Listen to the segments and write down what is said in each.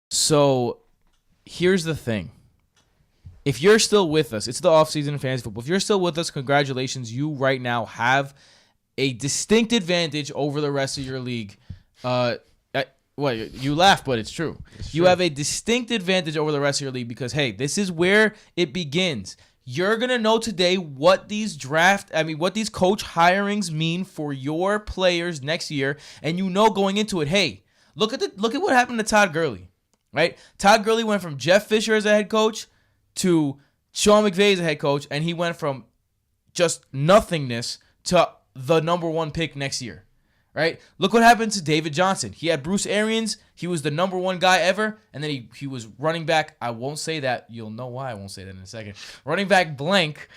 So here's the thing. If you're still with us, it's the offseason in fantasy football. If you're still with us, congratulations. You right now have a distinct advantage over the rest of your league. Well, you laugh, but it's true. You have a distinct advantage over the rest of your league because, hey, this is where it begins. You're going to know today what these what these coach hirings mean for your players next year. And you know going into it, hey, look at what happened to Todd Gurley, right? Todd Gurley went from Jeff Fisher as a head coach to Sean McVay as a head coach, and he went from just nothingness to the number one pick next year. Right? Look what happened to David Johnson. He had Bruce Arians. He was the number one guy ever. And then he was running back. I won't say that. You'll know why I won't say that in a second. Running back blank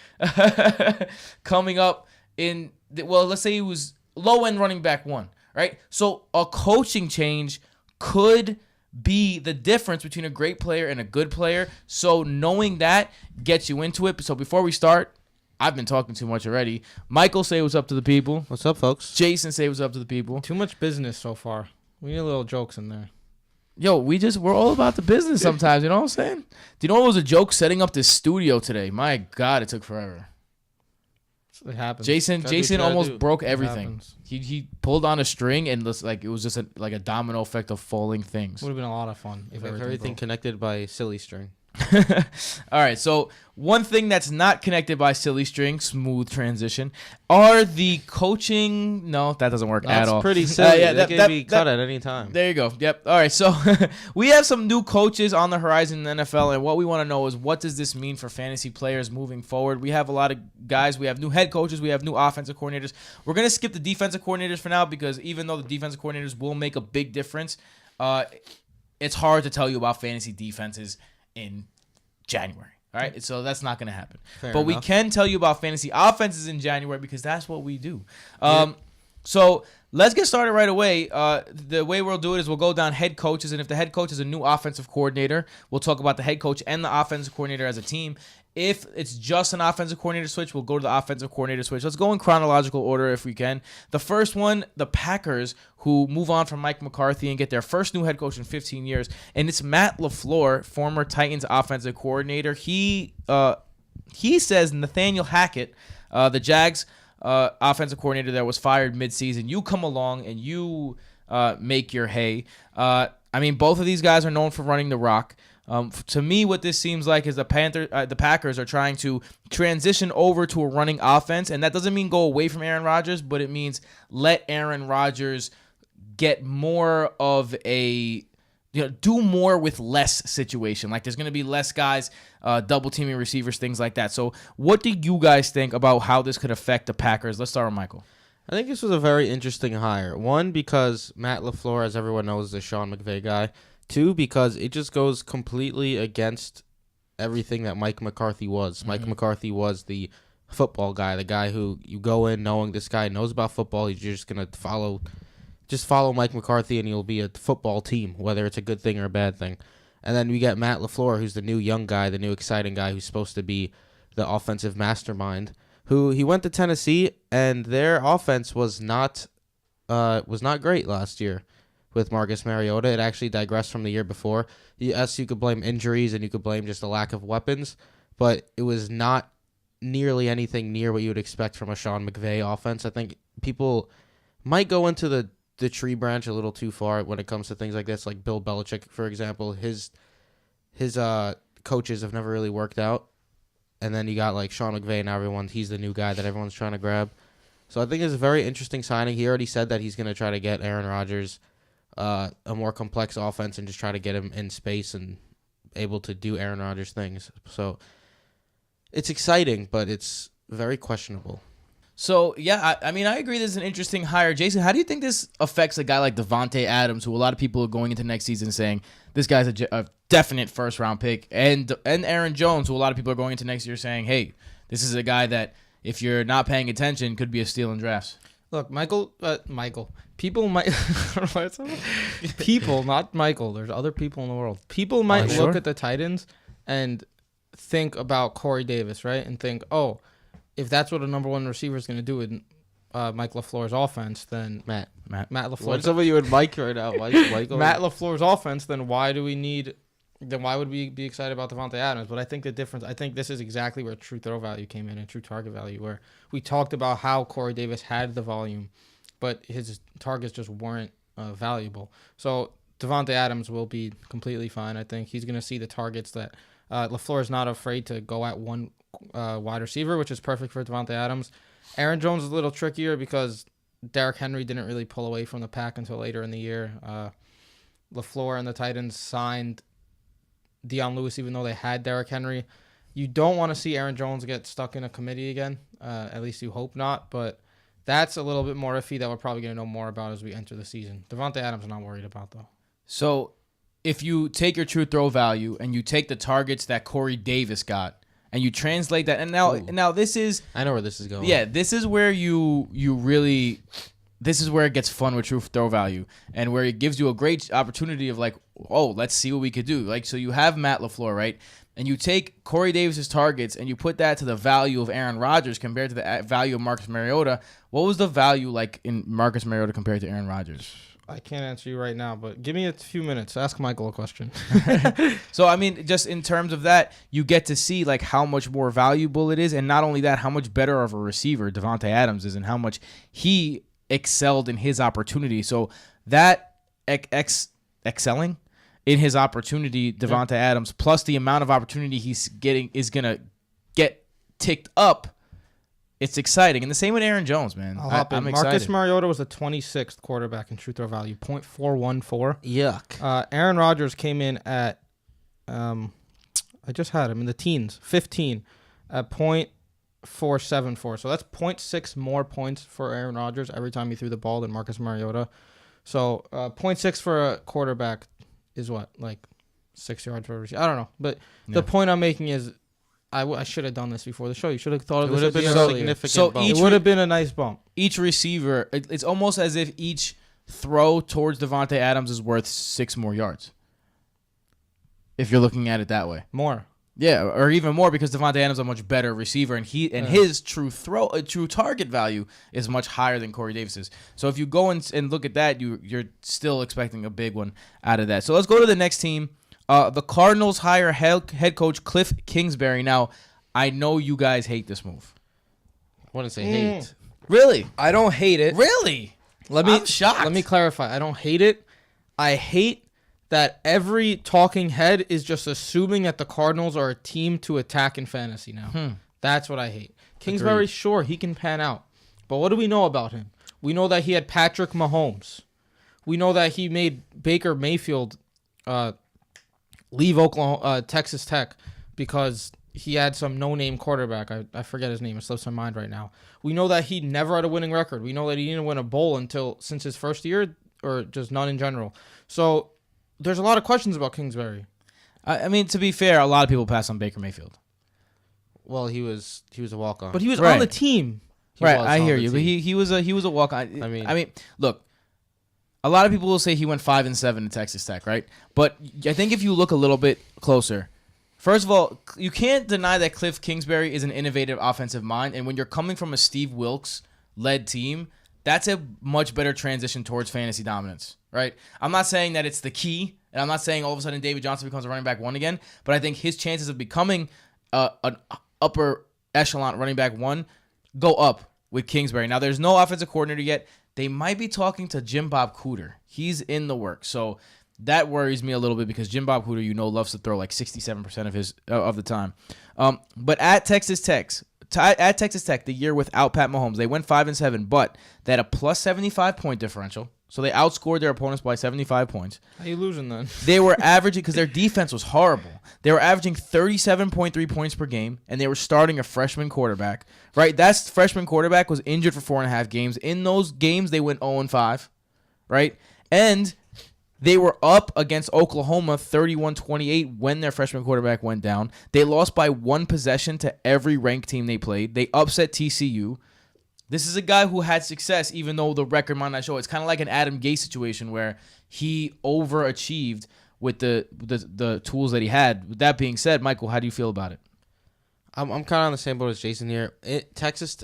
coming up in, let's say he was low-end running back one. Right? So a coaching change could be the difference between a great player and a good player. So knowing that gets you into it. So before we start, I've been talking too much already. Michael, say what's up to the people. What's up, folks? Jason, say what's up to the people. Too much business so far. We need a little jokes in there. Yo, we're all about the business sometimes, you know what I'm saying? Do you know what was a joke setting up this studio today? My God, it took forever. It happens. Jason almost broke everything. He pulled on a string and it was just a domino effect of falling things. Would have been a lot of fun if everything connected by silly string. All right, so one thing that's not connected by silly string, smooth transition, are the coaching. No, that doesn't work at all. That's pretty silly. That can be cut at any time. There you go. Yep. All right, so we have some new coaches on the horizon in the NFL, and what we want to know is what does this mean for fantasy players moving forward? We have a lot of guys. We have new head coaches. We have new offensive coordinators. We're going to skip the defensive coordinators for now because even though the defensive coordinators will make a big difference, it's hard to tell you about fantasy defenses in January. All right, so that's not going to happen. Fair enough. We can tell you about fantasy offenses in January because that's what we do. So let's get started right away. The way we'll do it is we'll go down head coaches, and if the head coach is a new offensive coordinator, we'll talk about the head coach and the offensive coordinator as a team. If it's just an offensive coordinator switch, we'll go to the offensive coordinator switch. Let's go in chronological order if we can. The first one, the Packers, who move on from Mike McCarthy and get their first new head coach in 15 years. And it's Matt LaFleur, former Titans offensive coordinator. He says Nathaniel Hackett, the Jags offensive coordinator that was fired midseason, you come along and you make your hay. Both of these guys are known for running the rock. To me, what this seems like is the Packers are trying to transition over to a running offense, and that doesn't mean go away from Aaron Rodgers, but it means let Aaron Rodgers get more of a, do more with less situation. Like there's going to be less guys double teaming receivers, things like that. So what do you guys think about how this could affect the Packers? Let's start with Michael. I think this was a very interesting hire. One, because Matt LaFleur, as everyone knows, is a Sean McVay guy. Two, because it just goes completely against everything that Mike McCarthy was. Mm-hmm. Mike McCarthy was the football guy, the guy who you go in knowing this guy knows about football. You're just going to follow Mike McCarthy and you'll be a football team, whether it's a good thing or a bad thing. And then we get Matt LaFleur, who's the new young guy, the new exciting guy who's supposed to be the offensive mastermind, who he went to Tennessee, and their offense was not great last year. With Marcus Mariota, it actually digressed from the year before. Yes, you could blame injuries and you could blame just a lack of weapons, but it was not nearly anything near what you would expect from a Sean McVay offense. I think people might go into the tree branch a little too far when it comes to things like this, like Bill Belichick, for example. His coaches have never really worked out, and then you got like Sean McVay, and he's the new guy that everyone's trying to grab. So I think it's a very interesting signing. He already said that he's going to try to get Aaron Rodgers a more complex offense and just try to get him in space and able to do Aaron Rodgers things. So it's exciting, but it's very questionable. So, yeah, I agree this is an interesting hire. Jason, how do you think this affects a guy like Devontae Adams, who a lot of people are going into next season saying this guy's a definite first-round pick, and Aaron Jones, who a lot of people are going into next year saying, hey, this is a guy that, if you're not paying attention, could be a steal in drafts? Look, Michael, people might, people, not Michael, there's other people in the world. People might look at the Titans and think about Corey Davis, right? And think, oh, if that's what a number one receiver is going to do, Mike LaFleur's offense, then Matt. Matt LaFleur. What's up with you and Mike right now? Michael? Matt LaFleur's offense, then why would we be excited about Devontae Adams? But I think this is exactly where true throw value came in and true target value, where we talked about how Corey Davis had the volume, but his targets just weren't valuable. So Devontae Adams will be completely fine. I think he's going to see the targets that LaFleur is not afraid to go at one wide receiver, which is perfect for Devontae Adams. Aaron Jones is a little trickier because Derrick Henry didn't really pull away from the pack until later in the year. LaFleur and the Titans signed Deion Lewis, even though they had Derrick Henry. You don't want to see Aaron Jones get stuck in a committee again. At least you hope not. But that's a little bit more iffy that we're probably going to know more about as we enter the season. Devontae Adams I'm not worried about, though. So if you take your true throw value and you take the targets that Corey Davis got and you translate that, and now this is... I know where this is going. Yeah, this is where you really... This is where it gets fun with true throw value and where it gives you a great opportunity of like, oh, let's see what we could do. Like, so you have Matt LaFleur, right? And you take Corey Davis's targets and you put that to the value of Aaron Rodgers compared to the value of Marcus Mariota. What was the value like in Marcus Mariota compared to Aaron Rodgers? I can't answer you right now, but give me a few minutes. Ask Michael a question. So, I mean, just in terms of that, you get to see like how much more valuable it is. And not only that, how much better of a receiver Devontae Adams is and how much he excelled in his opportunity. So that excelling in his opportunity, Devontae Adams, plus the amount of opportunity he's getting is going to get ticked up. It's exciting. And the same with Aaron Jones, man. I'm excited. Marcus Mariota was the 26th quarterback in true throw value, 0.414. Yuck. Aaron Rodgers came in at, I just had him in the teens, 15 at 0.474. So that's 0.6 more points for Aaron Rodgers every time he threw the ball than Marcus Mariota. So 0.6 for a quarterback is what, like 6 yards for a receiver? I don't know. But the point I'm making is I should have done this before the show. You should have thought of this. It would have been a significant bump. It would have been a nice bump. Each receiver, it's almost as if each throw towards Devontae Adams is worth 6 more yards. If you're looking at it that way. More. Yeah, or even more because Devontae Adams is a much better receiver, and his true target value is much higher than Corey Davis's. So if you go and look at that, you're still expecting a big one out of that. So let's go to the next team. The Cardinals hire head coach Cliff Kingsbury. Now, I know you guys hate this move. I wouldn't say hate. Really? I don't hate it. Really? I'm shocked. Let me clarify. I don't hate it. I hate that every talking head is just assuming that the Cardinals are a team to attack in fantasy now. That's what I hate. Kingsbury, sure, he can pan out. But what do we know about him? We know that he had Patrick Mahomes. We know that he made Baker Mayfield leave Texas Tech because he had some no-name quarterback. I forget his name. It slips my mind right now. We know that he never had a winning record. We know that he didn't win a bowl since his first year, or just none in general. So there's a lot of questions about Kingsbury. I mean, to be fair, a lot of people pass on Baker Mayfield. Well, he was a walk-on. But he was on the team. I hear you. But he was a walk-on. I mean, look, a lot of people will say he went 5-7 at Texas Tech, right? But I think if you look a little bit closer, first of all, you can't deny that Cliff Kingsbury is an innovative offensive mind, and when you're coming from a Steve Wilkes-led team, that's a much better transition towards fantasy dominance, right? I'm not saying that it's the key, and I'm not saying all of a sudden David Johnson becomes a running back 1 again, but I think his chances of becoming an upper echelon running back 1 go up with Kingsbury. Now, there's no offensive coordinator yet. They might be talking to Jim Bob Cooter. He's in the works. So that worries me a little bit because Jim Bob Cooter, loves to throw like 67% of the time. But at Texas Tech, the year without Pat Mahomes, they went 5-7, but they had a plus 75 point differential. So they outscored their opponents by 75 points. How you losing then? They were averaging, because their defense was horrible, they were averaging 37.3 points per game, and they were starting a freshman quarterback. Right? That freshman quarterback was injured for 4.5 games. In those games, they went 0-5. Right? And they were up against Oklahoma 31-28 when their freshman quarterback went down. They lost by 1 possession to every ranked team they played. They upset TCU. This is a guy who had success, even though the record might not show. It's kind of like an Adam Gase situation where he overachieved with the tools that he had. With that being said, Michael, how do you feel about it? I'm kind of on the same boat as Jason here. In Texas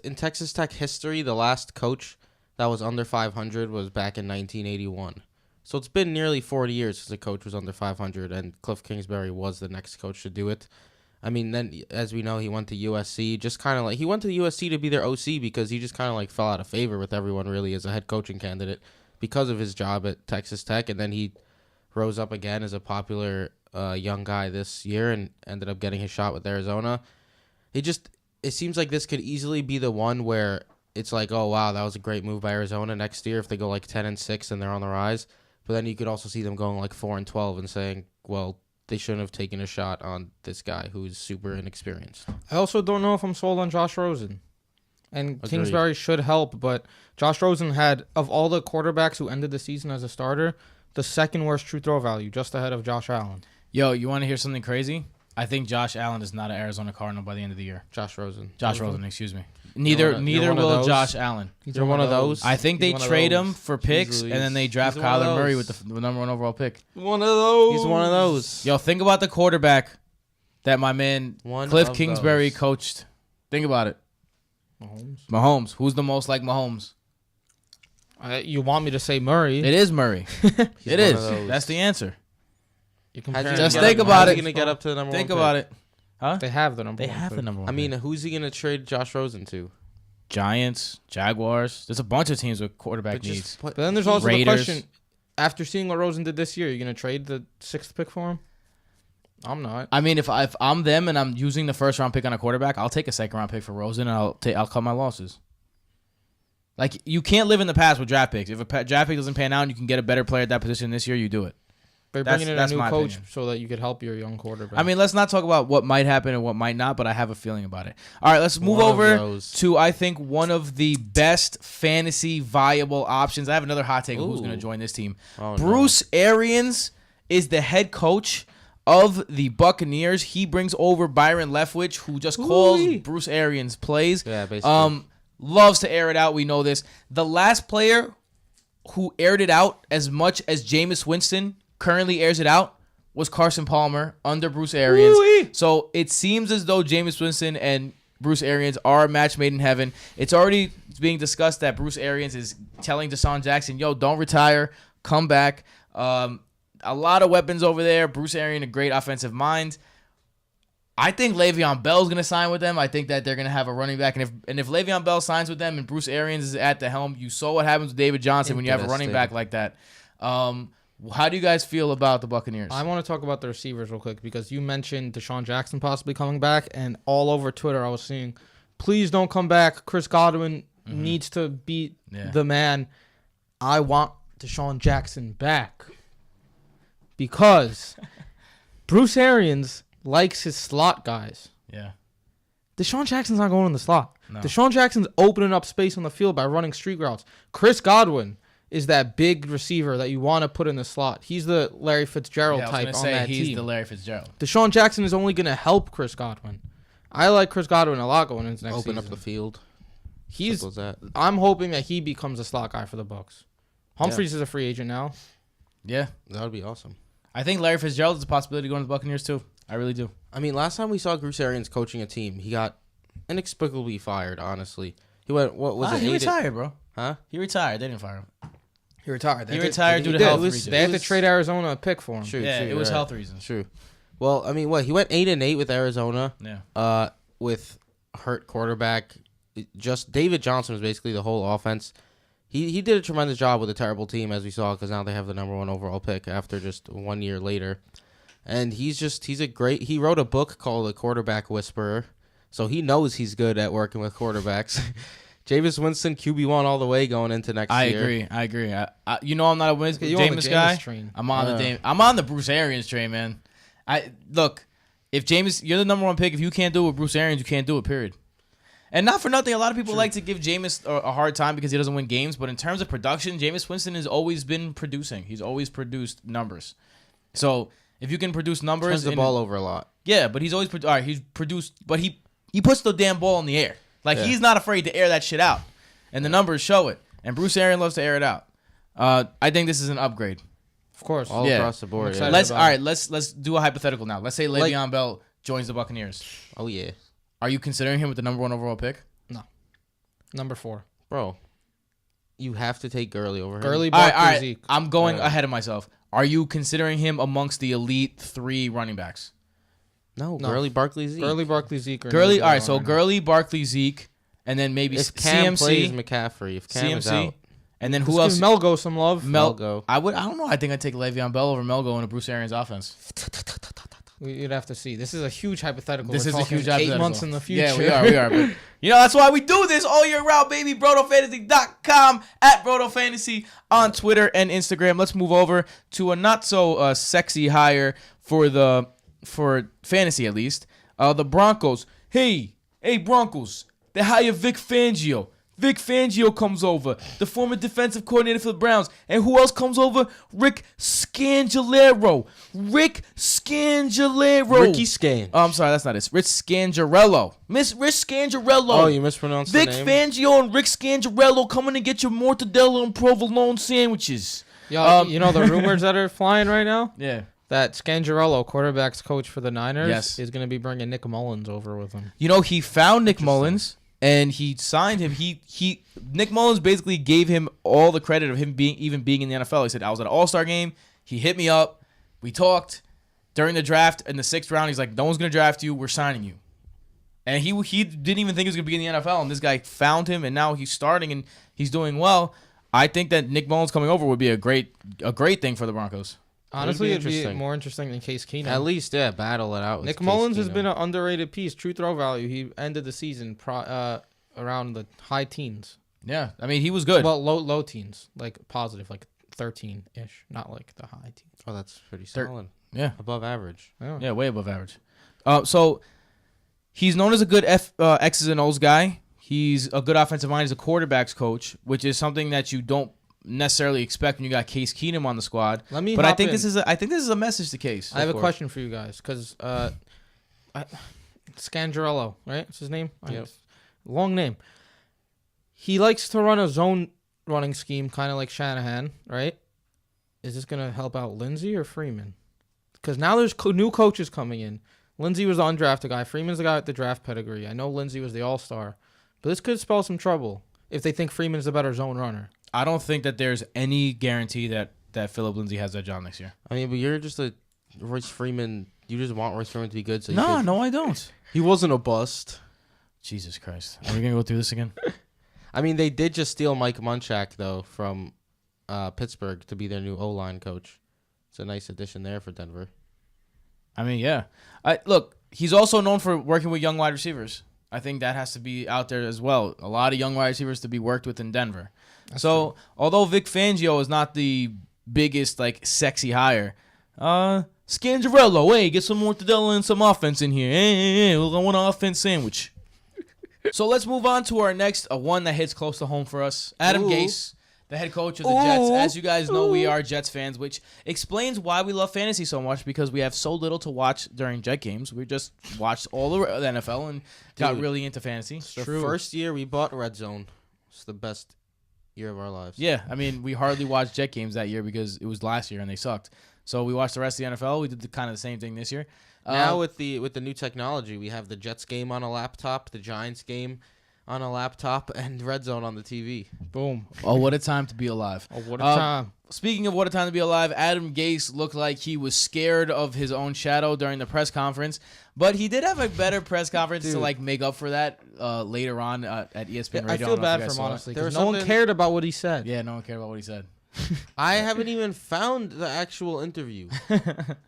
Tech history, the last coach that was under 500 was back in 1981. So it's been nearly 40 years since a coach was under 500, and Cliff Kingsbury was the next coach to do it. I mean, then as we know, he went to USC. Just kind of like he went to the USC to be their OC because he just kind of like fell out of favor with everyone really as a head coaching candidate because of his job at Texas Tech, and then he rose up again as a popular young guy this year and ended up getting his shot with Arizona. It seems like this could easily be the one where it's like, oh wow, that was a great move by Arizona next year if they go like 10-6 and they're on the rise. But then you could also see them going like 4-12 and saying, well, they shouldn't have taken a shot on this guy who's super inexperienced. I also don't know if I'm sold on Josh Rosen. And Agreed. Kingsbury should help, but Josh Rosen had, of all the quarterbacks who ended the season as a starter, the second worst true throw value, just ahead of Josh Allen. Yo, you want to hear something crazy? I think Josh Allen is not an Arizona Cardinal by the end of the year. Josh Rosen. Josh Rosen, excuse me. Neither one of will those? Josh Allen. You're one of those? I think they He's one of trade those. him for picks, and then they draft He's one of Kyler Murray those. with the number 1 overall pick. One of those. He's one of those. Yo, think about the quarterback that my man One Cliff of Kingsbury those. coached. Think about it. Mahomes. Mahomes. Who's the most like Mahomes? You want me to say Murray? It is Murray. He's It one is. of those. That's the answer. You're How's he comparing gonna Just get think up- about how's it. he going to get up to the number Think one about pick? it. Huh? They have the number They one have pick. the number 1 I mean, pick. who's he going to trade Josh Rosen to? Giants, Jaguars. There's a bunch of teams with quarterback But just needs. put- But then there's also Raiders. the question, after seeing what Rosen did this year, you're going to trade the 6th pick for him? I'm not. I mean, if I'm them and I'm using the first round pick on a quarterback, I'll take a second round pick for Rosen and I'll cut my losses. Like, you can't live in the past with draft picks. If a draft pick doesn't pan out and you can get a better player at that position this year, you do it. They're That's- bringing in a that's new my coach opinion. so that you could help your young quarterback. I mean, let's not talk about what might happen and what might not, but I have a feeling about it. All right, let's move One of over those. to, I think, one of the best fantasy viable options. I have another hot take of who's Ooh. going to join this team. Oh, no. Bruce Arians is the head coach of the Buccaneers. He brings over Byron Leftwich, who just calls Ooh-wee. Bruce Arians plays. Yeah, basically. Loves to air it out. We know this. The last player who aired it out as much as Jameis Winston currently airs it out was Carson Palmer under Bruce Arians. Ooh-wee. So it seems as though Jameis Winston and Bruce Arians are a match made in heaven. It's already being discussed that Bruce Arians is telling Deshaun Jackson, yo, don't retire, come back. A lot of weapons over there. Bruce Arians, a great offensive mind. I think Le'Veon Bell's going to sign with them. I think that they're going to have a running back. And if Le'Veon Bell signs with them and Bruce Arians is at the helm, you saw what happens with David Johnson when you have a running back like that. How do you guys feel about the Buccaneers? I want to talk about the receivers real quick because you mentioned Deshaun Jackson possibly coming back, and all over Twitter I was seeing, please don't come back. Chris Godwin needs to beat the man. I want Deshaun Jackson back because Bruce Arians likes his slot guys. Yeah. Deshaun Jackson's not going in the slot. No. Deshaun Jackson's opening up space on the field by running street routes. Chris Godwin is that big receiver that you want to put in the slot. He's the Larry Fitzgerald Yeah, I was type gonna on say that he's team. the Larry Fitzgerald. Deshaun Jackson is only going to help Chris Godwin. I like Chris Godwin a lot going into next Open season. up the field. He's. Simple as that. I'm hoping that he becomes a slot guy for the Bucs. Humphreys is a free agent now. Yeah. That would be awesome. I think Larry Fitzgerald is a possibility going to the Buccaneers too. I really do. I mean, last time we saw Bruce Arians coaching a team, he got inexplicably fired, honestly. He went, what was it? He 8 retired, bro. Huh? He retired. They didn't fire him. He retired. He retired due to did. health It was- reasons. They had to was- trade Arizona a pick for him. True, Yeah, true, it was right. health reasons. True. Well, I mean, he went 8-8 with Arizona. Yeah. With hurt quarterback. Just David Johnson was basically the whole offense. He did a tremendous job with a terrible team, as we saw, because now they have the number 1 overall pick after just 1 year later. And he wrote a book called The Quarterback Whisperer, so he knows he's good at working with quarterbacks. Jameis Winston, QB1 all the way going into next year. I agree. I'm not a You on the Jameis guy. Jameis train. I'm on the Bruce Arians train, man. If Jameis, you're the number 1 pick. If you can't do it with Bruce Arians, you can't do it. Period. And not for nothing, a lot of people like to give Jameis a hard time because he doesn't win games. But in terms of production, Jameis Winston has always been producing. He's always produced numbers. So if you can produce numbers, Turns the ball over a lot. yeah. But he's always he's produced, but he puts the damn ball in the air. Like he's not afraid to air that shit out, and the numbers show it. And Bruce Arians loves to air it out. I think this is an upgrade. Of course. All across the board. excited Yeah. about it. Let's do a hypothetical now. Let's say Le'Veon Bell joins the Buccaneers. Oh, yeah. Are you considering him with the number 1 overall pick? Number 4. Bro, you have to take Gurley over him. Gurley, All Barkley, right. Zeke. I'm going ahead of myself. Are you considering him amongst the elite 3 running backs? No, No. Gurley, Barkley, Zeke. Gurley, Barkley, Zeke. Gurley. All right. So Gurley, Barkley, Zeke, and then maybe If Cam plays CMC, McCaffrey, if Cam is CMC, out, and then Who who else? Melgo some love. Melgo. I don't know. I think I'd take Le'Veon Bell over Melgo in a Bruce Arians offense. You'd have to see. This is a huge hypothetical. This We're is a talking huge 8 hypothetical. months in the future. Yeah, we are. But, that's why we do this all year round, baby. BrotoFantasy.com, at BrotoFantasy on Twitter and Instagram. Let's move over to a not so sexy hire for fantasy at least. The Broncos. Hey, Broncos. They hire Vic Fangio. Vic Fangio comes over, the former defensive coordinator for the Browns. And who else comes over? Rick Scangellero. Ricky Scan. Oh, I'm sorry, that's not it. Rich Scangarello. Rich Scangarello. Oh, you mispronounced Vic the name? Fangio and Rick Scangarello coming to get your mortadella and provolone sandwiches. Yo, you know the rumors that are flying right now? Yeah. That Scangarello, quarterback's coach for the Niners, Yes. is going to be bringing Nick Mullins over with him. He found Nick Mullins and he signed him. Nick Mullins basically gave him all the credit of him being in the NFL. He said, I was at an All-Star game. He hit me up. We talked during the draft in the 6th round. He's like, no one's going to draft you. We're signing you. And he didn't even think he was going to be in the NFL. And this guy found him, and now he's starting and he's doing well. I think that Nick Mullins coming over would be a great thing for the Broncos. Honestly, it'd be interesting. more interesting than Case Keenum. At least, battle it out. with Nick Case Mullins has Keenum. been an underrated piece. True throw value. He ended the season around the high teens. Yeah, I mean, he was good. Well, low teens, like positive, like 13-ish, not like the high teens. Oh, that's pretty solid. Yeah. Above average. Yeah, way above average. So he's known as a good X's and O's guy. He's a good offensive mind. He's a quarterback's coach, which is something that you don't necessarily expect when you got Case Keenum on the squad. But I think this is a message to Case. I have a question for you guys because Scangarello, right? What's his name? Yep. Long name. He likes to run a zone running scheme, kind of like Shanahan, right? Is this going to help out Lindsey or Freeman? Because now there's new coaches coming in. Lindsey was the undrafted guy. Freeman's the guy with the draft pedigree. I know Lindsey was the all-star. But this could spell some trouble if they think Freeman's the better zone runner. I don't think that there's any guarantee that Philip Lindsay has that job next year. I mean, but you're just a Royce Freeman. You just want Royce Freeman to be good. So No, I don't. He wasn't a bust. Jesus Christ. Are we going to go through this again? I mean, they did just steal Mike Munchak, though, from Pittsburgh to be their new O-line coach. It's a nice addition there for Denver. I mean, yeah. Look, he's also known for working with young wide receivers. I think that has to be out there as well. A lot of young wide receivers to be worked with in Denver. That's so, true. although Vic Fangio is not the biggest, sexy hire, Scangarello, hey, get some mortadella and some offense in here. Hey, I want an offense sandwich. So, let's move on to our next one that hits close to home for us. Adam Gase, the head coach of the Jets. As you guys know, we are Jets fans, which explains why we love fantasy so much, because we have so little to watch during Jet games. We just watched all the NFL and got really into fantasy. The first year we bought Red Zone. It's the best year of our lives. Yeah, I mean, we hardly watched Jet games that year because it was last year and they sucked. So we watched the rest of the NFL. We did kind of the same thing this year. Now with the new technology, we have the Jets game on a laptop, the Giants game on a laptop, and Red Zone on the TV. Boom. Oh, what a time to be alive. Oh, what a time. Speaking of what a time to be alive, Adam Gase looked like he was scared of his own shadow during the press conference, but he did have a better press conference to make up for that later on at ESPN Radio. I feel bad for him, honestly, because no one something- cared about what he said. Yeah, no one cared about what he said. I haven't even found the actual interview.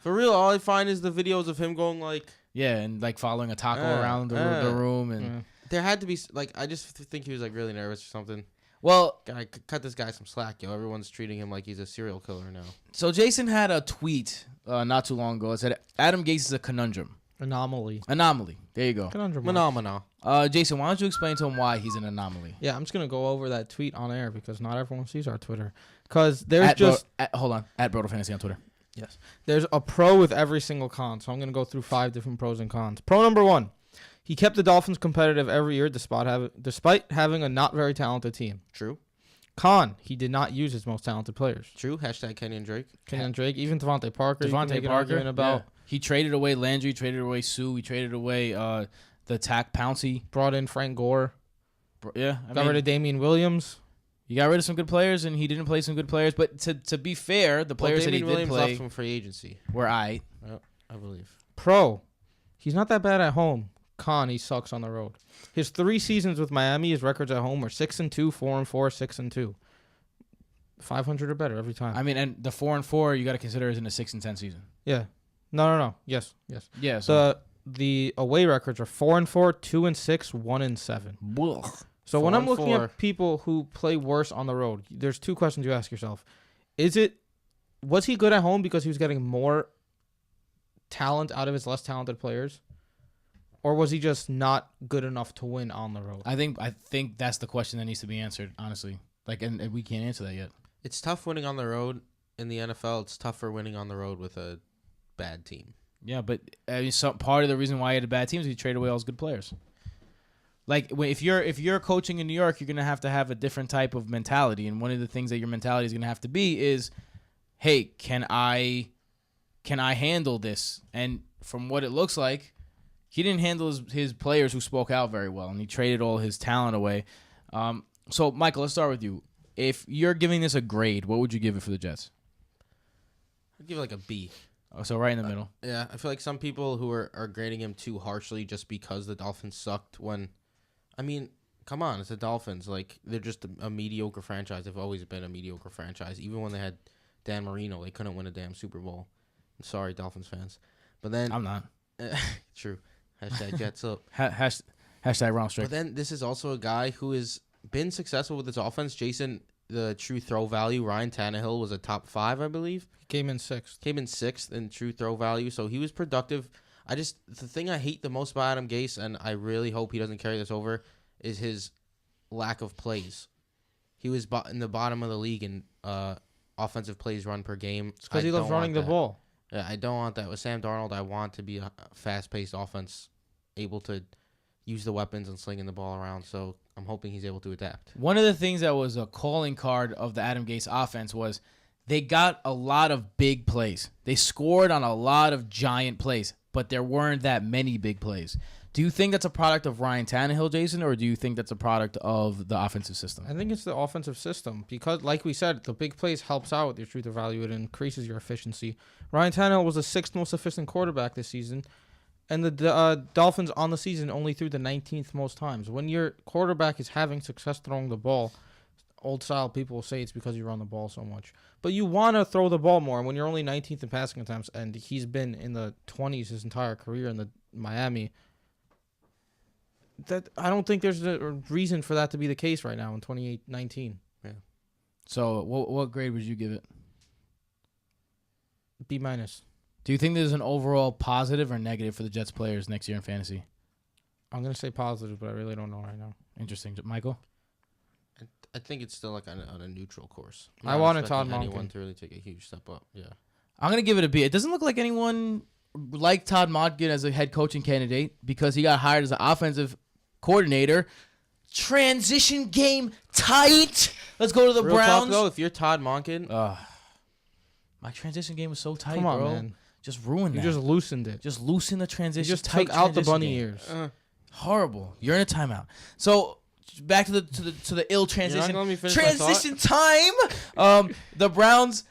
For real, all I find is the videos of him going like... Yeah, and following a taco around the room. And There had to be... I just think he was really nervous or something. Well, cut this guy some slack, yo. Everyone's treating him like he's a serial killer now. so Jason had a tweet not too long ago. It said, Adam Gase is a conundrum. Anomaly. There you go. Conundrum. Phenomenal. Jason, why don't you explain to him why he's an anomaly? Yeah, I'm just going to go over that tweet on air because not everyone sees our Twitter. Because Hold on. At BRoto Fantasy on Twitter. Yes. There's a pro with every single con. So I'm going to go through 5 different pros and cons. Pro number 1. He kept the Dolphins competitive every year despite having a not very talented team. True. Con. He did not use his most talented players. True. Hashtag Kenyon Drake. Kenyon Drake. Even Devontae Parker. Devontae Parker. About. Yeah. He traded away Landry, traded away Sue. He traded away the Tack Pouncey. Brought in Frank Gore. Yeah, Got rid of Damian Williams. You got rid of some good players, and he didn't play some good players. But to be fair, the players that he Damian did Williams play left from free agency. were I. I believe. Pro. He's not that bad at home. Con, he sucks on the road. His 3 seasons with Miami, his records at home were 6-2, 4-4, 6-2. 500 or better every time. I mean, and the 4-4 you got to consider is in a 6-10 season. Yeah. No. Yes. Yeah. So The away records are 4-4, 2-6, 1-7. So when I'm looking 4-4. at people who play worse on the road, there's 2 questions you ask yourself. Was he good at home because he was getting more talent out of his less talented players? Or was he just not good enough to win on the road? I think that's the question that needs to be answered, honestly. Like, and we can't answer that yet. It's tough winning on the road in the NFL. It's tougher winning on the road with a bad team. Yeah, but I mean, part of the reason why he had a bad team is he traded away all his good players. Like, if you're coaching in New York, you're gonna have to have a different type of mentality, and one of the things that your mentality is gonna have to be is, hey, can I handle this? And from what it looks like, he didn't handle his players who spoke out very well, and he traded all his talent away. So, Michael, let's start with you. If you're giving this a grade, what would you give it for the Jets? I'd give it like a B. Oh, so right in the middle. Yeah, I feel like some people who are grading him too harshly just because the Dolphins sucked when, I mean, come on, it's the Dolphins. Like, they're just a mediocre franchise. They've always been a mediocre franchise. Even when they had Dan Marino, they couldn't win a damn Super Bowl. I'm sorry, Dolphins fans. But then... I'm not. True. Hashtag Jets up. Hashtag wrong straight. But then this is also a guy who has been successful with his offense. Jason, the true throw value, Ryan Tannehill was a top 5, I believe. Came in 6th. Came in 6th in true throw value, so he was productive. The thing I hate the most about Adam Gase, and I really hope he doesn't carry this over, is his lack of plays. He was in the bottom of the league in offensive plays run per game. It's because he loves running the ball. Yeah, I don't want that. With Sam Darnold, I want to be a fast-paced offense, able to use the weapons and slinging the ball around, so I'm hoping he's able to adapt. One of the things that was a calling card of the Adam Gase offense was they got a lot of big plays. They scored on a lot of giant plays, but there weren't that many big plays. Do you think that's a product of Ryan Tannehill, Jason, or do you think that's a product of the offensive system? I think it's the offensive system because, like we said, the big plays helps out with your truth or value. It increases your efficiency. Ryan Tannehill was the 6th most efficient quarterback this season, and the Dolphins on the season only threw the 19th most times. When your quarterback is having success throwing the ball, old style people will say it's because you run the ball so much. But you want to throw the ball more. And when you're only 19th in passing attempts, and he's been in the 20s his entire career in the Miami, that I don't think there's a reason for that to be the case right now in 2019. Yeah. So what grade would you give it? B-. Do you think there's an overall positive or negative for the Jets players next year in fantasy? I'm going to say positive, but I really don't know right now. Interesting. Michael? I think it's still like on a neutral course. I wanted expecting Todd anyone Monken to really take a huge step up. Yeah. I'm going to give it a B. It doesn't look like anyone liked Todd Monken as a head coaching candidate because he got hired as an offensive coordinator. Transition game tight. Let's go to the Real Browns. talk, though, if you're Todd Monken, My transition game was so tight, Come on, bro. man. Just ruined You that. just loosened it. Just loosen the transition. You just tight took out the transition bunny game. ears. Horrible. You're in a timeout. So back to the ill transition. let me finish my Transition time. The Browns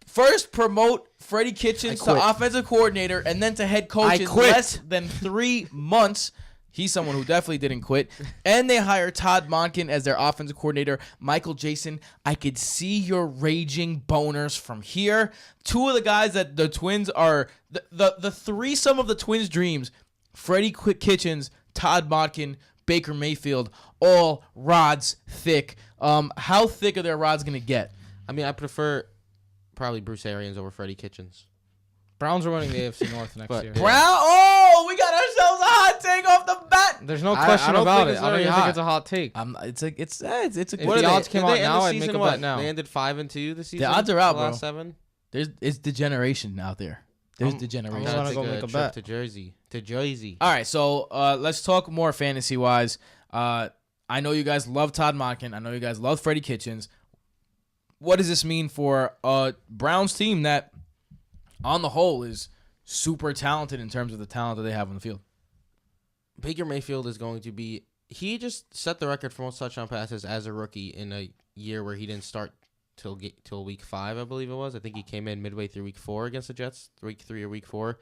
first promote Freddie Kitchens quit. to offensive coordinator and then to head coach in quit. less than 3 months. He's someone who definitely didn't quit. And they hire Todd Monken as their offensive coordinator. Michael, Jason, I could see your raging boners from here. 2 of the guys that the Twins are, the threesome of the Twins' dreams, Freddie Kitchens, Todd Monken, Baker Mayfield, all rods thick. How thick are their rods going to get? I mean, I prefer probably Bruce Arians over Freddie Kitchens. Browns are winning the AFC North next year. Brown? Oh, we got ourselves a hot take off the bat. There's no question don't about think it. it's I don't very even hot. think it's a hot take. It's a If good the What are odds they? came Did out they end now, the I'd make season a what? bet now. They ended 5-2 this season. odds are out, the bro. last 7. It's degeneration out there. There's degeneration. I'm gonna Take go make a trip bet. to Jersey. To Jersey. All right, so let's talk more fantasy-wise. I know you guys love Todd Monken. I know you guys love Freddie Kitchens. What does this mean for a Browns team that, on the whole, is super talented in terms of the talent that they have on the field? Baker Mayfield is going to be. He just set the record for most touchdown passes as a rookie in a year where he didn't start till week 5, I believe it was. I think he came in midway through week 4 against the Jets, week 3 or week 4,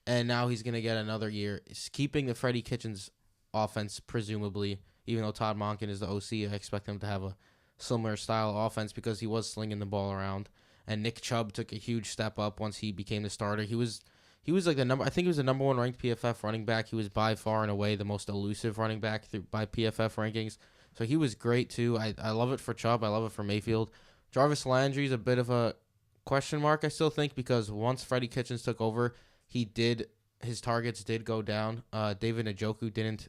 and now he's gonna get another year. He's keeping the Freddie Kitchens offense, presumably, even though Todd Monken is the OC. I expect him to have a similar style offense because he was slinging the ball around. And Nick Chubb took a huge step up once he became the starter. He was like I think he was the number 1 ranked PFF running back. He was by far and away the most elusive running back by PFF rankings. So he was great too. I love it for Chubb. I love it for Mayfield. Jarvis Landry's a bit of a question mark, I still think, because once Freddie Kitchens took over, his targets did go down. David Njoku didn't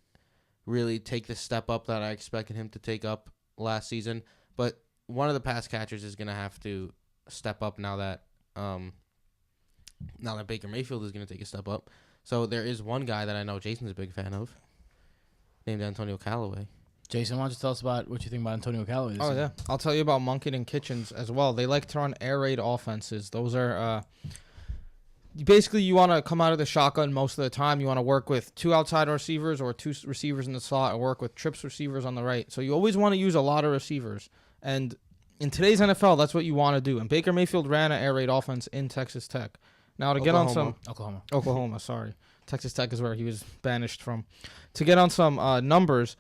really take the step up that I expected him to take up last season. But one of the pass catchers is going to have to step up now that Baker Mayfield is going to take a step up. So there is one guy that I know Jason's a big fan of, named Antonio Callaway. Jason, why don't you tell us about what you think about Antonio Callaway this season? Yeah. I'll tell you about Monken and Kitchens as well. They like to run air raid offenses. Those are basically you want to come out of the shotgun most of the time. You want to work with 2 outside receivers or 2 receivers in the slot, or work with trips receivers on the right. So you always want to use a lot of receivers. And in today's NFL, that's what you want to do. And Baker Mayfield ran an air raid offense in Texas Tech. Now to get on some Oklahoma, sorry. Texas Tech is where he was banished from. To get on some numbers,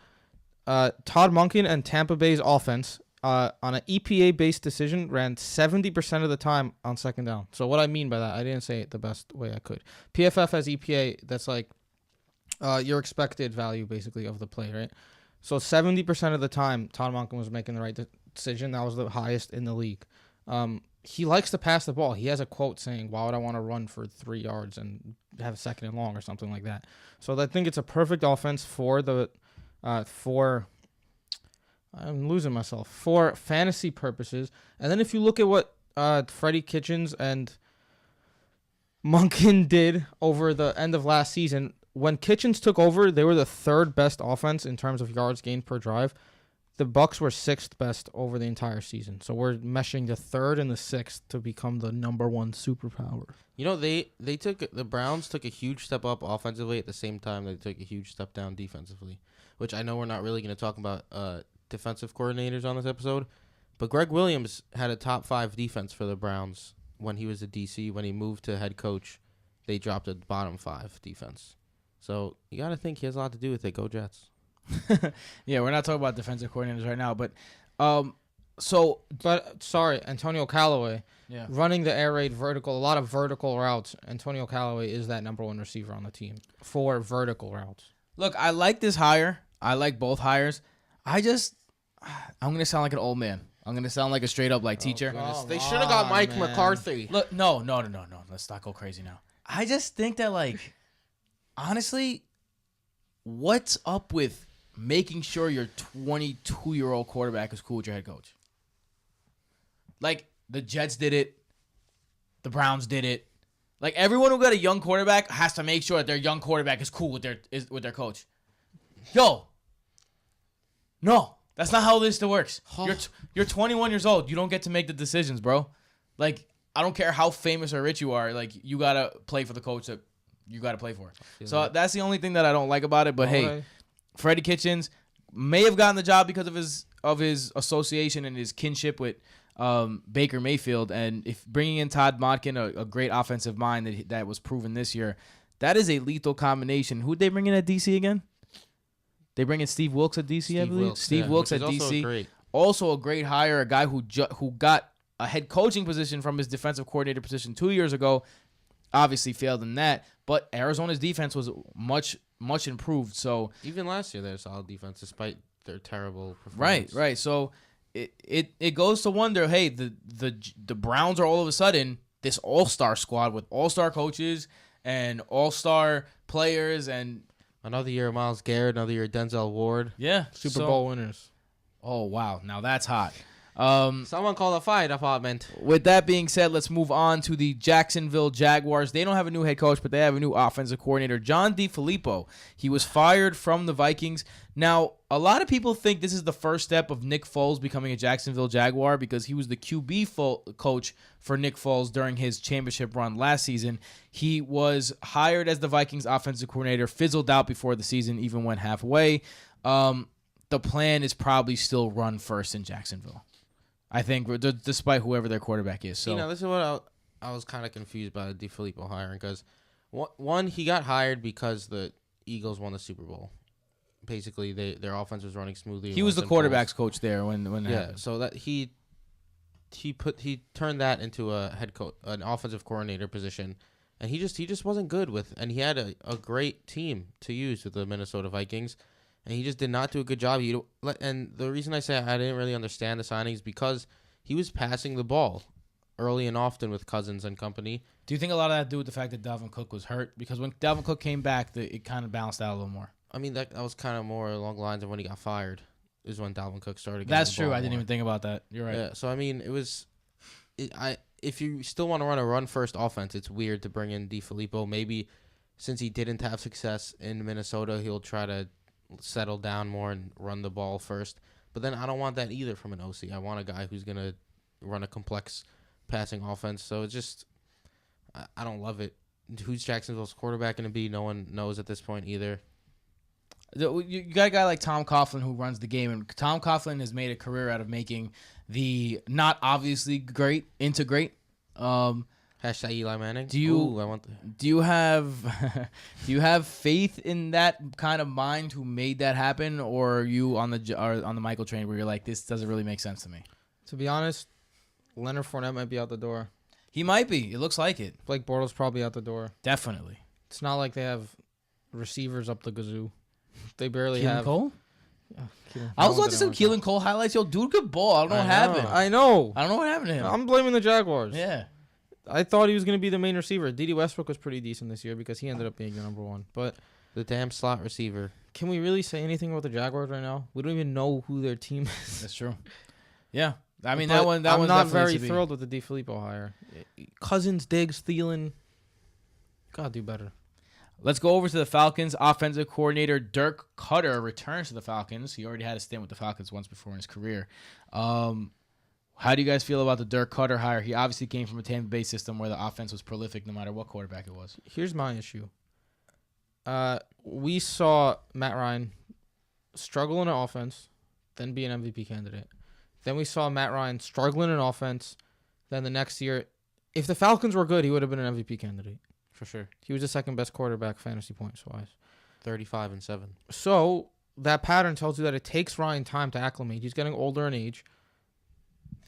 Todd Monken and Tampa Bay's offense on an EPA-based decision ran 70% of the time on second down. So what I mean by that, I didn't say it the best way I could. PFF has EPA, that's like your expected value basically of the play, right? So 70% of the time, Todd Monken was making the right decision. That was the highest in the league. He likes to pass the ball. He has a quote saying, "Why would I want to run for 3 yards and have a second and long," or something like that. So I think it's a perfect offense for I'm losing myself, for fantasy purposes. And then if you look at what Freddie Kitchens and Monken did over the end of last season, when Kitchens took over, they were the 3rd best offense in terms of yards gained per drive. The Bucs were 6th best over the entire season. So we're meshing the 3rd and the 6th to become the number 1 superpower. You know, the Browns took a huge step up offensively at the same time they took a huge step down defensively, which I know we're not really going to talk about defensive coordinators on this episode, but Greg Williams had a top 5 defense for the Browns when he was a DC. When he moved to head coach, they dropped a bottom 5 defense. So you got to think he has a lot to do with it. Go Jets. Yeah, we're not talking about defensive coordinators right now, but sorry, Antonio Callaway, yeah, running the air raid vertical, a lot of vertical routes. Antonio Callaway is that number 1 receiver on the team for vertical routes. Look, I like this hire. I like both hires. I'm gonna sound like an old man. I'm gonna sound like a straight up teacher. They should have got Mike McCarthy. Look, no. Let's not go crazy now. I just think that honestly, what's up with making sure your 22-year-old quarterback is cool with your head coach? The Jets did it. The Browns did it. Everyone who got a young quarterback has to make sure that their young quarterback is cool with their coach. Yo. No. That's not how this works. You're 21 years old. You don't get to make the decisions, bro. I don't care how famous or rich you are. You got to play for the coach that you got to play for. So that's the only thing that I don't like about it. But hey, Freddie Kitchens may have gotten the job because of his association and his kinship with Baker Mayfield. And if bringing in Todd Monken, a great offensive mind that was proven this year, that is a lethal combination. Who'd they bring in at DC again? They bring in Steve Wilkes at DC, I believe. Steve Wilkes at DC. Also a great hire, a guy who got a head coaching position from his defensive coordinator position 2 years ago. Obviously failed in that, but Arizona's defense was much improved. So even last year, they had a solid defense despite their terrible performance. Right. So it goes to wonder. Hey, the Browns are all of a sudden this all-star squad with all-star coaches and all-star players and another year of Myles Garrett, another year of Denzel Ward. Yeah, Super Bowl winners. Oh wow, now that's hot. Someone call the fire department. With that being said, let's move on to the Jacksonville Jaguars. They don't have a new head coach, but they have a new offensive coordinator, John DeFilippo. He was fired from the Vikings. Now, a lot of people think this is the first step of Nick Foles becoming a Jacksonville Jaguar because he was the QB coach for Nick Foles during his championship run last season. He was hired as the Vikings offensive coordinator, fizzled out before the season even went halfway. The plan is probably still run first in Jacksonville. I think, despite whoever their quarterback is. So This is what I was kind of confused by the DeFilippo hiring because, one, he got hired because the Eagles won the Super Bowl. Basically, their offense was running smoothly. He was the quarterback's coach there when it happened. So that he turned that into a head coach, an offensive coordinator position, and he just wasn't good with. And he had a great team to use with the Minnesota Vikings. And he just did not do a good job. And the reason I say I didn't really understand the signings is because he was passing the ball early and often with Cousins and company. Do you think a lot of that had to do with the fact that Dalvin Cook was hurt? Because when Dalvin Cook came back, it kind of balanced out a little more. I mean, that was kind of more along the lines of when he got fired is when Dalvin Cook started getting That's the ball true. I didn't more. even think about that. You're right. Yeah, so, I mean, if you still want to run a run-first offense, it's weird to bring in DeFilippo. Maybe since he didn't have success in Minnesota, he'll try to settle down more and run the ball first. But then I don't want that either from an OC. I want a guy who's going to run a complex passing offense. So it's just, I don't love it. Who's Jacksonville's quarterback going to be? No one knows at this point either. You got a guy like Tom Coughlin who runs the game, and Tom Coughlin has made a career out of making the not obviously great into great. Hashtag Eli Manning. Do you have do you have faith in that kind of mind who made that happen, or are you on the Michael train where you're like, this doesn't really make sense to me? To be honest, Leonard Fournette might be out the door. He might be. It looks like it. Blake Bortles probably out the door. Definitely. It's not like they have receivers up the gazoo. They barely Keelan have. Cole? Keelan I was Cole watching some didn't work Keelan Cole highlights. Yo, dude, good ball. I don't know what I know. happened. out. I know. I don't know what happened to him. I'm blaming the Jaguars. Yeah. I thought he was going to be the main receiver. Dede Westbrook was pretty decent this year because he ended up being the number one. But The damn slot receiver. can we really say anything about the Jaguars right now? We don't even know who their team is. That's true. Yeah. I mean, But I'm not definitely very to be- thrilled with the DeFilippo hire. Cousins, Diggs, Thielen. Gotta do better. Let's go over to the Falcons. Offensive coordinator Dirk Cutter returns to the Falcons. He already had a stint with the Falcons once before in his career. How do you guys feel about the Dirk Cutter hire? He obviously came from a Tampa Bay system where the offense was prolific no matter what quarterback it was. Here's my issue. We saw Matt Ryan struggle in an offense, then be an MVP candidate. Then we saw Matt Ryan struggle in an offense. Then the next year, if the Falcons were good, he would have been an MVP candidate. For sure. He was the second best quarterback fantasy points wise. 35-7. So that pattern tells you that it takes Ryan time to acclimate. He's getting older in age.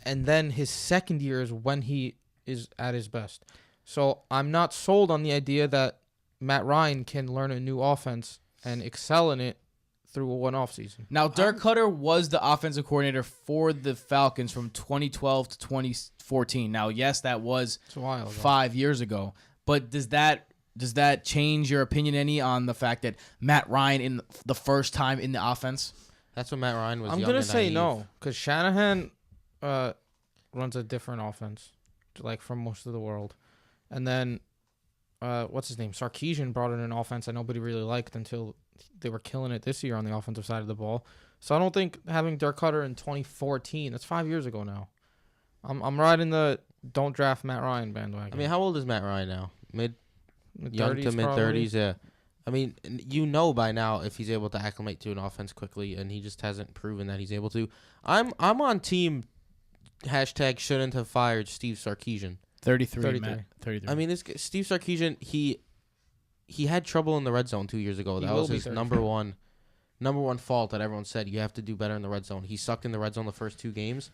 And then his second year is when he is at his best. So I'm not sold on the idea that Matt Ryan can learn a new offense and excel in it through one offseason. Now, Dirk Cutter was the offensive coordinator for the Falcons from 2012 to 2014. Now, yes, that was It's a while ago. 5 years ago. But does that change your opinion any on the fact that Matt Ryan in the first time in the offense? That's when Matt Ryan was I'm young going to and say naive. no, because Shanahan runs a different offense, like from most of the world. And then, what's his name? Sarkisian brought in an offense that nobody really liked until they were killing it this year on the offensive side of the ball. So I don't think having Dirk Cutter in 2014, that's 5 years ago now. I'm riding the don't draft Matt Ryan bandwagon. I mean, how old is Matt Ryan now? Young to 30s mid probably. 30s, yeah. I mean, you know by now if he's able to acclimate to an offense quickly, and he just hasn't proven that he's able to. I'm on team hashtag shouldn't have fired Steve Sarkisian. 33, Matt. 33. I mean, Steve Sarkisian, he had trouble in the red zone 2 years ago. He That will was be his 33. number one fault that everyone said you have to do better in the red zone. He sucked in the red zone the first 2 games.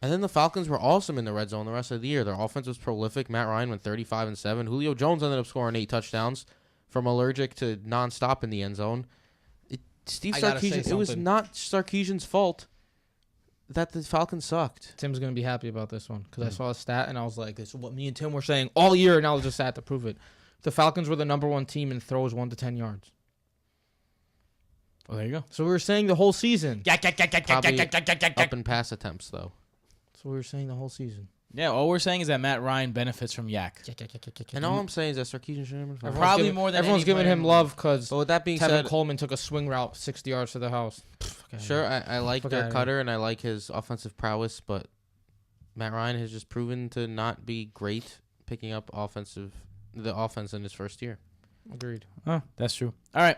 And then the Falcons were awesome in the red zone the rest of the year. Their offense was prolific. Matt Ryan went 35-7. Julio Jones ended up scoring 8 touchdowns from allergic to nonstop in the end zone. Steve I gotta say Sarkisian, it was something. not Sarkisian's fault that the Falcons sucked. Tim's going to be happy about this one because I Hmm. saw a stat and I was like, this is what me and Tim were saying all year, and I was just sad to prove it. The Falcons were the number one team in throws 1 to 10 yards. well, there you go. So we were saying the whole season. Probably up in pass attempts, though. That's what we were saying the whole season. Yeah, all we're saying is that Matt Ryan benefits from Yak. And all I'm saying is that Sarkisian should have been fine. Probably more than everyone's any giving player him in the love because But with that being Tevin said, Coleman took a swing route 60 yards to the house. sure, I like Fuck their outta cutter and I like his offensive prowess, but Matt Ryan has just proven to not be great picking up the offense in his first year. Agreed. Oh, that's true. All right.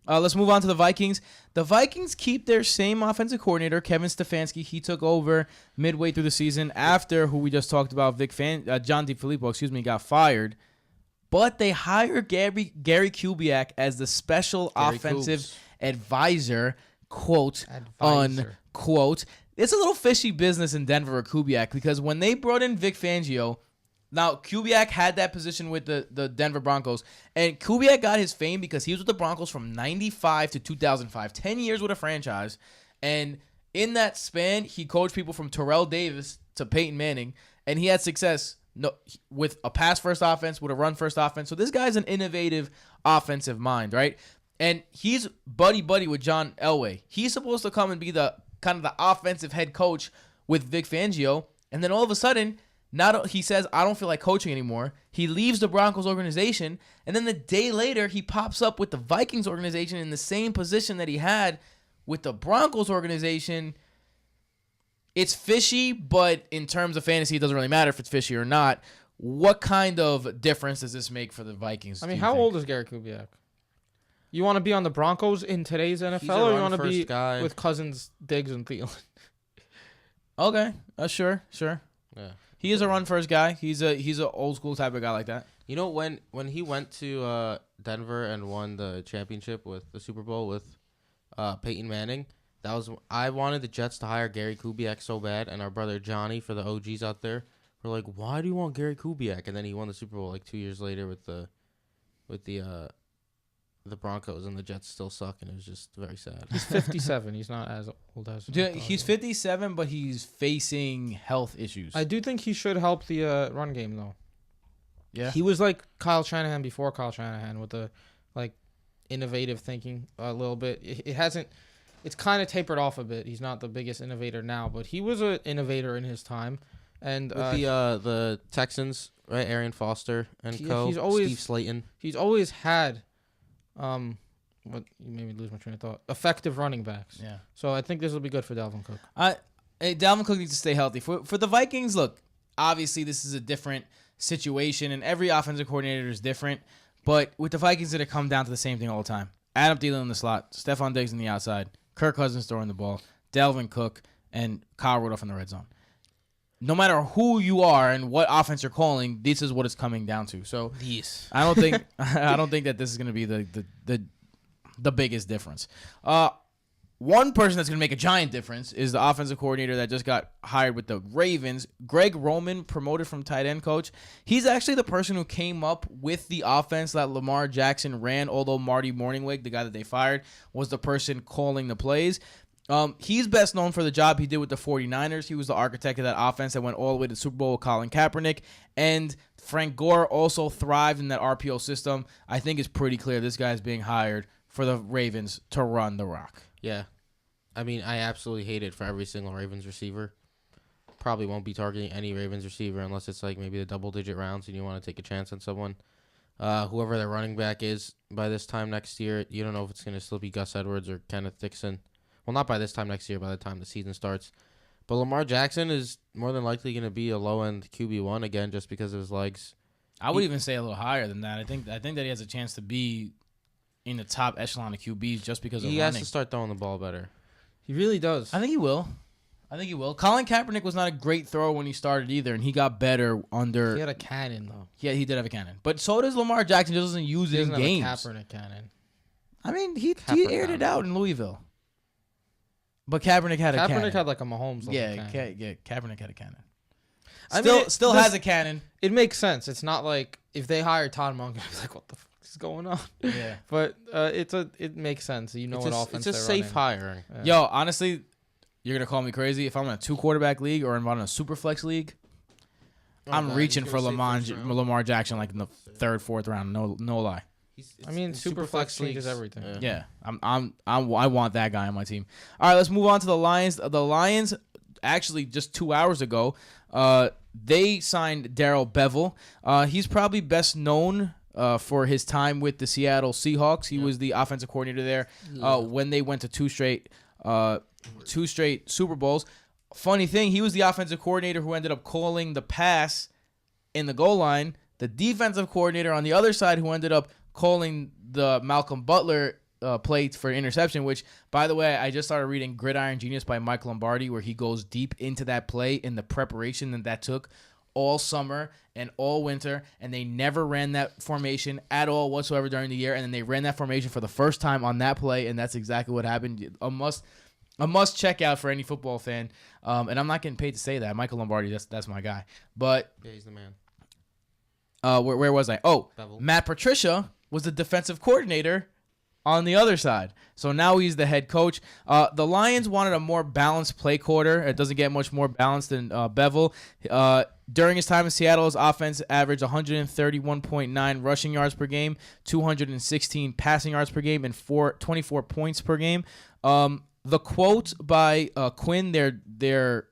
Let's move on to the Vikings. The Vikings keep their same offensive coordinator, Kevin Stefanski. He took over midway through the season after who we just talked about, John DeFilippo, got fired. But they hired Gary Kubiak as the special offensive advisor, quote, unquote. It's a little fishy business in Denver with Kubiak because when they brought in Vic Fangio, now, Kubiak had that position with the Denver Broncos, and Kubiak got his fame because he was with the Broncos from 95 to 2005, 10 years with a franchise, and in that span, he coached people from Terrell Davis to Peyton Manning, and he had success with a pass-first offense, with a run-first offense, so this guy's an innovative offensive mind, right? And he's buddy-buddy with John Elway. He's supposed to come and be the kind of the offensive head coach with Vic Fangio, and then all of a sudden, he says, I don't feel like coaching anymore. He leaves the Broncos organization, and then the day later, he pops up with the Vikings organization in the same position that he had with the Broncos organization. It's fishy, but in terms of fantasy, it doesn't really matter if it's fishy or not. What kind of difference does this make for the Vikings? I mean, how old is Gary Kubiak? You want to be on the Broncos in today's NFL, or you want to be with Cousins, Diggs, and Thielen? Okay, sure. Yeah. He is a run first guy. He's a old school type of guy like that. You know, when he went to Denver and won the championship with the Super Bowl with Peyton Manning, I wanted the Jets to hire Gary Kubiak so bad, and our brother Johnny, for the OGs out there, were like, "Why do you want Gary Kubiak?" And then he won the Super Bowl like 2 years later with the Broncos, and the Jets still suck, and it was just very sad. He's 57. He's not as old as. He's 57, but he's facing health issues. I do think he should help the run game though. Yeah, he was like Kyle Shanahan before Kyle Shanahan with the innovative thinking a little bit. It hasn't. It's kind of tapered off a bit. He's not the biggest innovator now, but he was an innovator in his time. And with the Texans, right? Arian Foster and Steve Slayton. He's always had. What you made me lose my train of thought. Effective running backs. Yeah. So I think this will be good for Dalvin Cook. Dalvin Cook needs to stay healthy. For the Vikings, look, obviously this is a different situation, and every offensive coordinator is different. But with the Vikings, it'll come down to the same thing all the time. Adam Thielen in the slot, Stephon Diggs in the outside, Kirk Cousins throwing the ball, Dalvin Cook, and Kyle Rudolph in the red zone. No matter who you are and what offense you're calling, this is what it's coming down to. So yes. I don't think that this is going to be the biggest difference. One person that's going to make a giant difference is the offensive coordinator that just got hired with the Ravens, Greg Roman, promoted from tight end coach. He's actually the person who came up with the offense that Lamar Jackson ran, although Marty Morningwig, the guy that they fired, was the person calling the plays. He's best known for the job he did with the 49ers. He was the architect of that offense that went all the way to the Super Bowl with Colin Kaepernick. And Frank Gore also thrived in that RPO system. I think it's pretty clear this guy's being hired for the Ravens to run the rock. Yeah. I mean, I absolutely hate it for every single Ravens receiver. Probably won't be targeting any Ravens receiver unless it's like maybe the double-digit rounds and you want to take a chance on someone. Whoever their running back is by this time next year, you don't know if it's going to still be Gus Edwards or Kenneth Dixon. Well, not by this time next year, by the time the season starts. But Lamar Jackson is more than likely going to be a low-end QB1 again just because of his legs. I would even say a little higher than that. I think that he has a chance to be in the top echelon of QBs just because of running. He has to start throwing the ball better. He really does. I think he will. Colin Kaepernick was not a great thrower when he started either, and he got better under. He had a cannon, though. Yeah, he did have a cannon. But so does Lamar Jackson. Just doesn't use it in games. Have a Kaepernick cannon. I mean, he aired it out in Louisville. But Kaepernick had a cannon. Kaepernick had like a Mahomes. Yeah, Kaepernick had a cannon. Still has a cannon. It makes sense. It's not like if they hire Todd Monken, it's like, what the fuck is going on? Yeah. But it makes sense. You know what offense it's a safe hiring. Yeah. Yo, honestly, you're gonna call me crazy. If I'm in a 2-quarterback league or I'm in a super flex league, I'm reaching for Lamar Jackson like in the 3rd, 4th round. No lie. Super flex league is everything. Yeah, I want that guy on my team. All right, let's move on to the Lions. The Lions, actually just 2 hours ago, they signed Darrell Bevel. He's probably best known for his time with the Seattle Seahawks. He was the offensive coordinator there when they went to two straight Super Bowls. Funny thing, he was the offensive coordinator who ended up calling the pass in the goal line. The defensive coordinator on the other side who ended up calling the Malcolm Butler play for interception, which, by the way, I just started reading Gridiron Genius by Mike Lombardi, where he goes deep into that play in the preparation that took all summer and all winter, and they never ran that formation at all whatsoever during the year, and then they ran that formation for the first time on that play, and that's exactly what happened. A must check out for any football fan, and I'm not getting paid to say that. Michael Lombardi, that's my guy. But Yeah, he's the man. where was I? Oh, Bevel. Matt Patricia was the defensive coordinator on the other side. So now he's the head coach. The Lions wanted a more balanced play quarter. It doesn't get much more balanced than Bevel. During his time in Seattle, his offense averaged 131.9 rushing yards per game, 216 passing yards per game, and 24 points per game. The quote by Quinn, their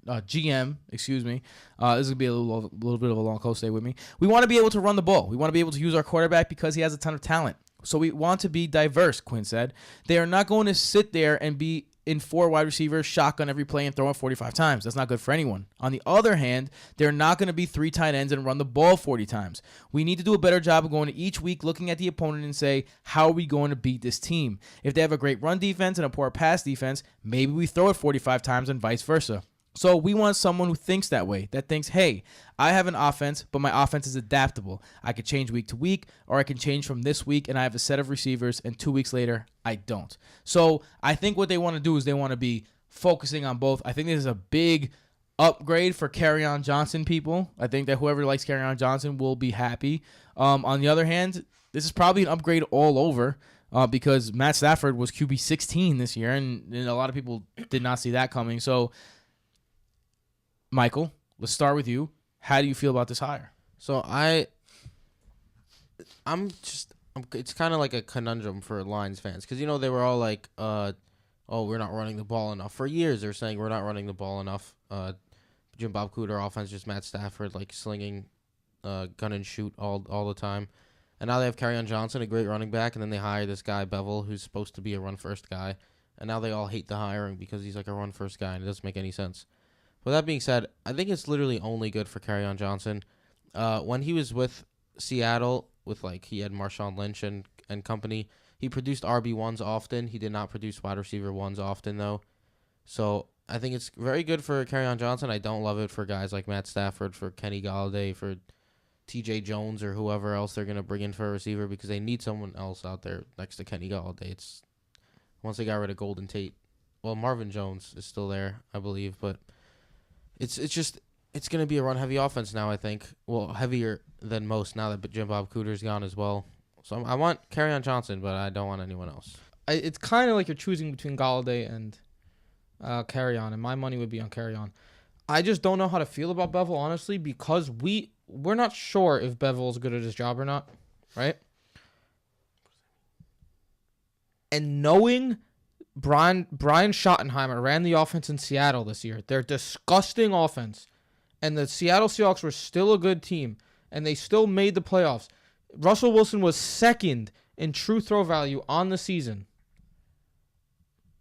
GM, excuse me. This is going to be a little bit of a long quote. Stay with me. We want to be able to run the ball. We want to be able to use our quarterback because he has a ton of talent. So we want to be diverse, Quinn said. They are not going to sit there and be in 4 wide receivers, shotgun every play, and throw it 45 times. That's not good for anyone. On the other hand, they're not going to be 3 tight ends and run the ball 40 times. We need to do a better job of going to each week, looking at the opponent and say, how are we going to beat this team? If they have a great run defense and a poor pass defense, maybe we throw it 45 times and vice versa. So we want someone who thinks that way, that thinks, hey, I have an offense, but my offense is adaptable. I could change week to week, or I can change from this week, and I have a set of receivers, and 2 weeks later, I don't. So I think what they want to do is they want to be focusing on both. I think this is a big upgrade for Kerryon Johnson people. I think that whoever likes Kerryon Johnson will be happy. On the other hand, this is probably an upgrade all over. Because Matt Stafford was QB 16 this year, and a lot of people did not see that coming. So, Michael, let's start with you. How do you feel about this hire? So it's kind of like a conundrum for Lions fans because they were all like, "Oh, we're not running the ball enough." For years, they're saying we're not running the ball enough. Jim Bob Cooter offense, just Matt Stafford like slinging, gun and shoot all the time, and now they have Kerryon Johnson, a great running back, and then they hire this guy Bevel, who's supposed to be a run first guy, and now they all hate the hiring because he's like a run first guy, and it doesn't make any sense. With that being said, I think it's literally only good for Kerryon Johnson. When he was with Seattle, he had Marshawn Lynch and company, he produced RB1s often. He did not produce wide receiver 1s often, though. So I think it's very good for Kerryon Johnson. I don't love it for guys like Matt Stafford, for Kenny Galladay, for TJ Jones, or whoever else they're going to bring in for a receiver because they need someone else out there next to Kenny Galladay. Once they got rid of Golden Tate. Well, Marvin Jones is still there, I believe, but It's going to be a run-heavy offense now, I think. Well, heavier than most now that Jim Bob Cooter's gone as well. So I want Kerryon Johnson, but I don't want anyone else. It's kind of like you're choosing between Galladay and Kerryon, and my money would be on Kerryon. I just don't know how to feel about Bevel, honestly, because we're not sure if Bevel is good at his job or not, right? And knowing Brian Schottenheimer ran the offense in Seattle this year. They're disgusting offense. And the Seattle Seahawks were still a good team. And they still made the playoffs. Russell Wilson was second in true throw value on the season.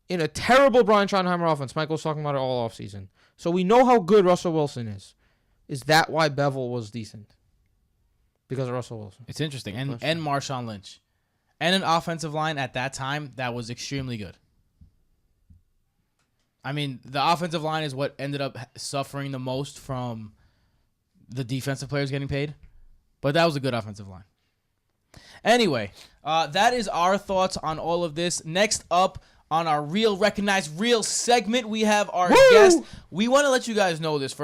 In a terrible Brian Schottenheimer offense. Michael's talking about it all offseason. So we know how good Russell Wilson is. Is that why Bevel was decent? Because of Russell Wilson. It's interesting. And Marshawn Lynch. And an offensive line at that time that was extremely good. I mean, the offensive line is what ended up suffering the most from the defensive players getting paid. But that was a good offensive line. Anyway, that is our thoughts on all of this. Next up on our Real Recognize Real segment, we have our guest. We want to let you guys know this first.